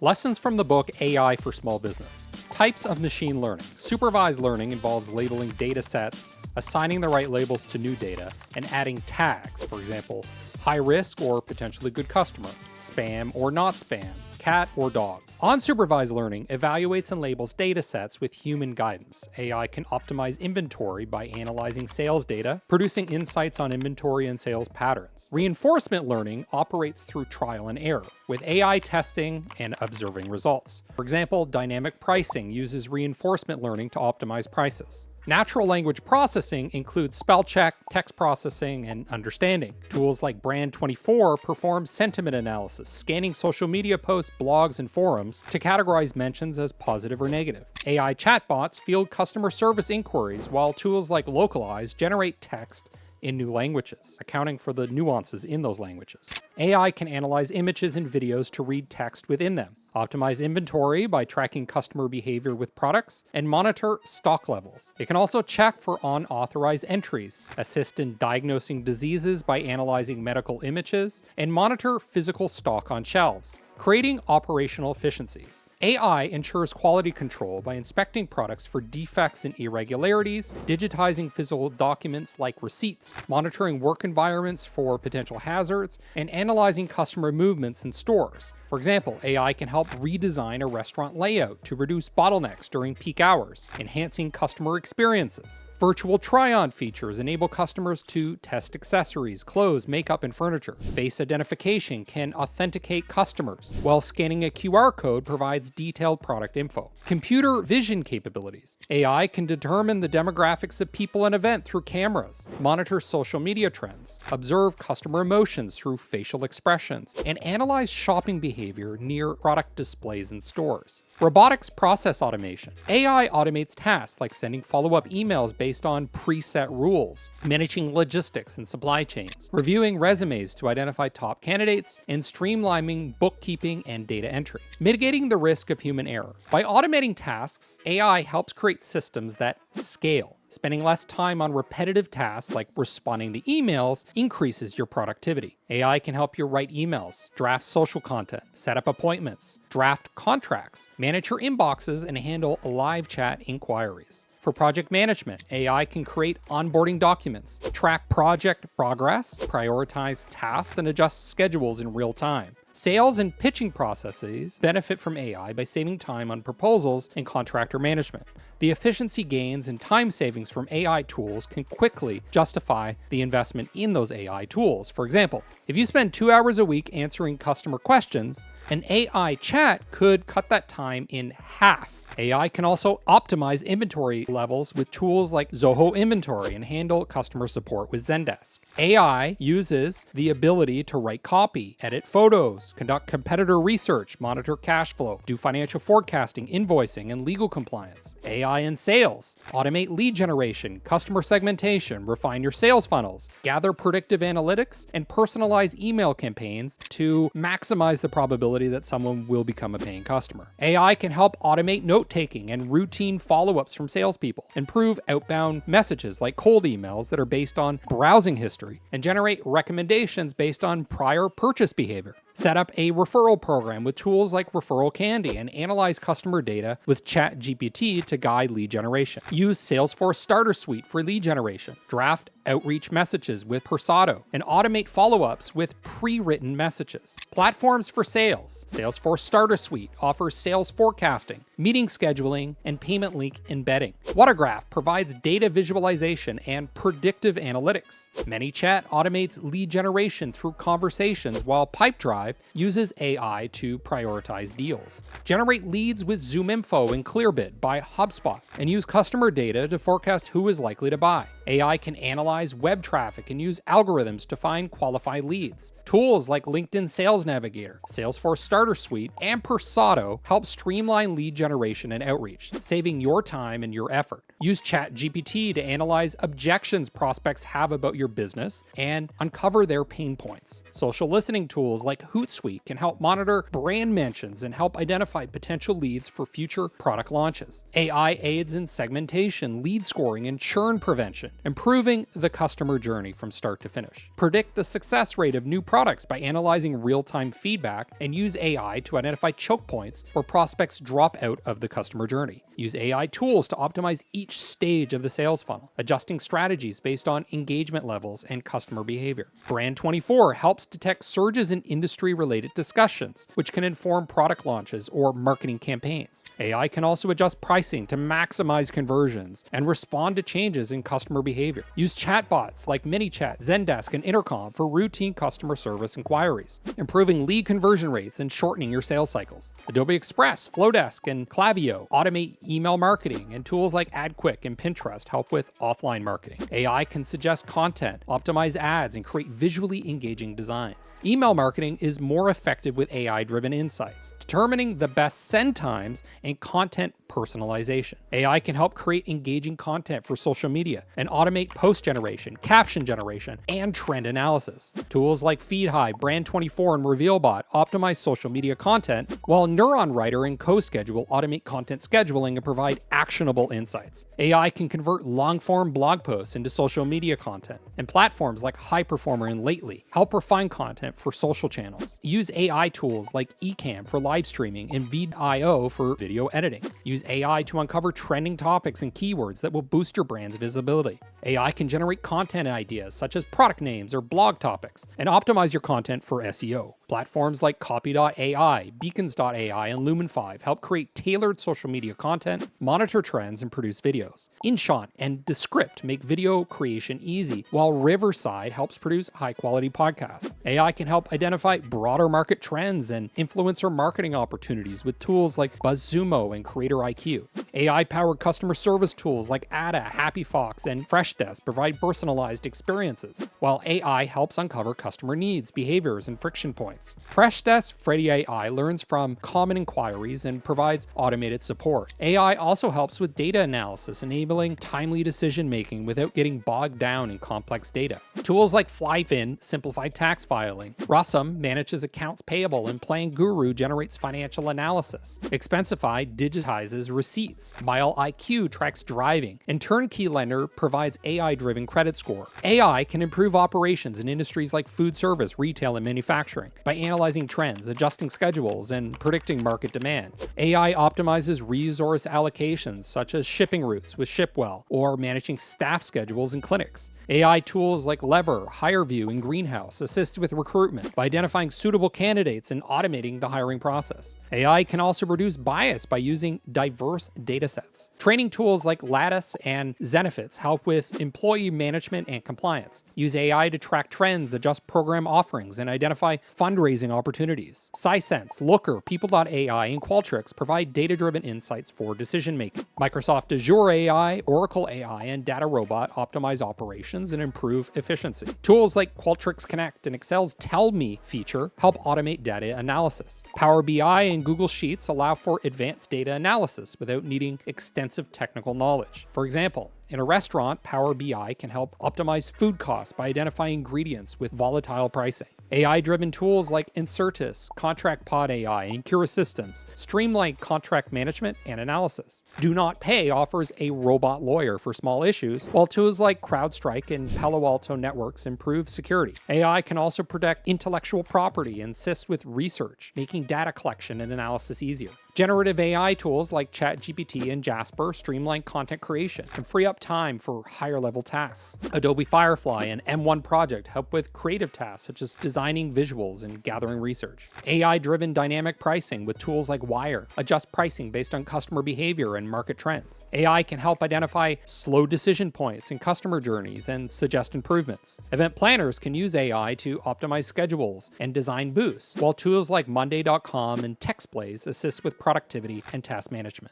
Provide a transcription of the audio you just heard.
Lessons from the book AI for Small Business. Types of machine learning. Supervised learning involves labeling data sets, assigning the right labels to new data, and adding tags, for example, high risk or potentially good customer, spam or not spam, cat or dog. Unsupervised learning evaluates and labels data sets with human guidance. AI can optimize inventory by analyzing sales data, producing insights on inventory and sales patterns. Reinforcement learning operates through trial and error, with AI testing and observing results. For example, dynamic pricing uses reinforcement learning to optimize prices. Natural language processing includes spell check, text processing, and understanding. Tools like Brand24 perform sentiment analysis, scanning social media posts, blogs, and forums to categorize mentions as positive or negative. AI chatbots field customer service inquiries, while tools like Localize generate text in new languages, accounting for the nuances in those languages. AI can analyze images and videos to read text within them, optimize inventory by tracking customer behavior with products, and monitor stock levels. It can also check for unauthorized entries, assist in diagnosing diseases by analyzing medical images, and monitor physical stock on shelves, creating operational efficiencies. AI ensures quality control by inspecting products for defects and irregularities, digitizing physical documents like receipts, monitoring work environments for potential hazards, and analyzing customer movements in stores. For example, AI can help redesign a restaurant layout to reduce bottlenecks during peak hours, enhancing customer experiences. Virtual try-on features enable customers to test accessories, clothes, makeup, and furniture. Face identification can authenticate customers, while scanning a QR code provides detailed product info. Computer vision capabilities. AI can determine the demographics of people and event through cameras, monitor social media trends, observe customer emotions through facial expressions, and analyze shopping behavior near product displays in stores. Robotics process automation. AI automates tasks like sending follow-up emails based on preset rules, managing logistics and supply chains, reviewing resumes to identify top candidates, and streamlining bookkeeping and data entry. Mitigating the risk of human error. By automating tasks, AI helps create systems that scale. Spending less time on repetitive tasks like responding to emails increases your productivity. AI can help you write emails, draft social content, set up appointments, draft contracts, manage your inboxes, and handle live chat inquiries. For project management, AI can create onboarding documents, track project progress, prioritize tasks, and adjust schedules in real time. Sales and pitching processes benefit from AI by saving time on proposals and contractor management. The efficiency gains and time savings from AI tools can quickly justify the investment in those AI tools. For example, if you spend 2 hours a week answering customer questions, an AI chat could cut that time in half. AI can also optimize inventory levels with tools like Zoho Inventory and handle customer support with Zendesk. AI uses the ability to write copy, edit photos, conduct competitor research, monitor cash flow, do financial forecasting, invoicing, and legal compliance. AI in sales. Automate lead generation, customer segmentation, refine your sales funnels, gather predictive analytics, and personalize email campaigns to maximize the probability that someone will become a paying customer. AI can help automate note-taking and routine follow-ups from salespeople, improve outbound messages like cold emails that are based on browsing history, and generate recommendations based on prior purchase behavior. Set up a referral program with tools like Referral Candy and analyze customer data with ChatGPT to guide lead generation. Use Salesforce Starter Suite for lead generation. Draft outreach messages with Persado and automate follow-ups with pre-written messages. Platforms for sales. Salesforce Starter Suite offers sales forecasting, meeting scheduling, and payment link embedding. Watergraph provides data visualization and predictive analytics. ManyChat automates lead generation through conversations, while Pipedrive uses AI to prioritize deals. Generate leads with ZoomInfo and Clearbit by HubSpot, and use customer data to forecast who is likely to buy. AI can analyze web traffic and use algorithms to find qualified leads. Tools like LinkedIn Sales Navigator, Salesforce Starter Suite, and Persado help streamline lead generation and outreach, saving your time and your effort. Use ChatGPT to analyze objections prospects have about your business and uncover their pain points. Social listening tools like Hootsuite can help monitor brand mentions and help identify potential leads for future product launches. AI aids in segmentation, lead scoring, and churn prevention, improving the customer journey from start to finish. Predict the success rate of new products by analyzing real-time feedback and use AI to identify choke points where prospects drop out of the customer journey. Use AI tools to optimize each stage of the sales funnel, adjusting strategies based on engagement levels and customer behavior. Brand24 helps detect surges in industry-related discussions, which can inform product launches or marketing campaigns. AI can also adjust pricing to maximize conversions and respond to changes in customer behavior. Use chatbots like ManyChat, Zendesk, and Intercom for routine customer service inquiries, improving lead conversion rates and shortening your sales cycles. Adobe Express, Flowdesk, and Klaviyo automate email marketing, and tools like AdQuick and Pinterest help with offline marketing. AI can suggest content, optimize ads, and create visually engaging designs. Email marketing is more effective with AI-driven insights, determining the best send times and content personalization. AI can help create engaging content for social media and automate post generation, caption generation, and trend analysis. Tools like FeedHive, Brand24, and RevealBot optimize social media content, while Neuron Writer and CoSchedule automate content scheduling and provide actionable insights. AI can convert long-form blog posts into social media content, and platforms like Highperformer and Lately help refine content for social channels. Use AI tools like Ecamm for live streaming and VidIO for video editing. Use AI to uncover trending topics and keywords that will boost your brand's visibility. AI can generate content ideas such as product names or blog topics and optimize your content for SEO. Platforms like Copy.ai, Beacons.ai, and Lumen5 help create tailored social media content, monitor trends, and produce videos. InShot and Descript make video creation easy, while Riverside helps produce high-quality podcasts. AI can help identify broader market trends and influencer marketing opportunities with tools like BuzzSumo and Creator IQ. AI-powered customer service tools like Ada, HappyFox, and Freshdesk provide personalized experiences, while AI helps uncover customer needs, behaviors, and friction points. Freshdesk Freddy AI learns from common inquiries and provides automated support. AI also helps with data analysis, enabling timely decision-making without getting bogged down in complex data. Tools like Flyfin simplify tax filing. Russum manages accounts payable, and PlanGuru generates financial analysis. Expensify digitizes receipts. MileIQ tracks driving, and Turnkey Lender provides AI-driven credit score. AI can improve operations in industries like food service, retail, and manufacturing by analyzing trends, adjusting schedules, and predicting market demand. AI optimizes resource allocations such as shipping routes with Shipwell or managing staff schedules in clinics. AI tools like Lever, HireView, and Greenhouse assist with recruitment by identifying suitable candidates and automating the hiring process. AI can also reduce bias by using diverse datasets. Training tools like Lattice and Zenefits help with employee management and compliance. Use AI to track trends, adjust program offerings, and identify fundraising opportunities. Sisense, Looker, People.ai, and Qualtrics provide data-driven insights for decision-making. Microsoft Azure AI, Oracle AI, and DataRobot optimize operations and improve efficiency. Tools like Qualtrics Connect and Excel's Tell Me feature help automate data analysis. Power BI and Google Sheets allow for advanced data analysis without needing extensive technical knowledge. For example, in a restaurant, Power BI can help optimize food costs by identifying ingredients with volatile pricing. AI-driven tools like Incertus, ContractPod AI, and Cura Systems streamline contract management and analysis. Do Not Pay offers a robot lawyer for small issues, while tools like CrowdStrike and Palo Alto Networks improve security. AI can also protect intellectual property and assist with research, making data collection and analysis easier. Generative AI tools like ChatGPT and Jasper streamline content creation and free up time for higher-level tasks. Adobe Firefly and M1 Project help with creative tasks such as designing visuals and gathering research. AI-driven dynamic pricing with tools like Wire adjust pricing based on customer behavior and market trends. AI can help identify slow decision points in customer journeys and suggest improvements. Event planners can use AI to optimize schedules and design boosts, while tools like Monday.com and TextBlaze assist with productivity and task management.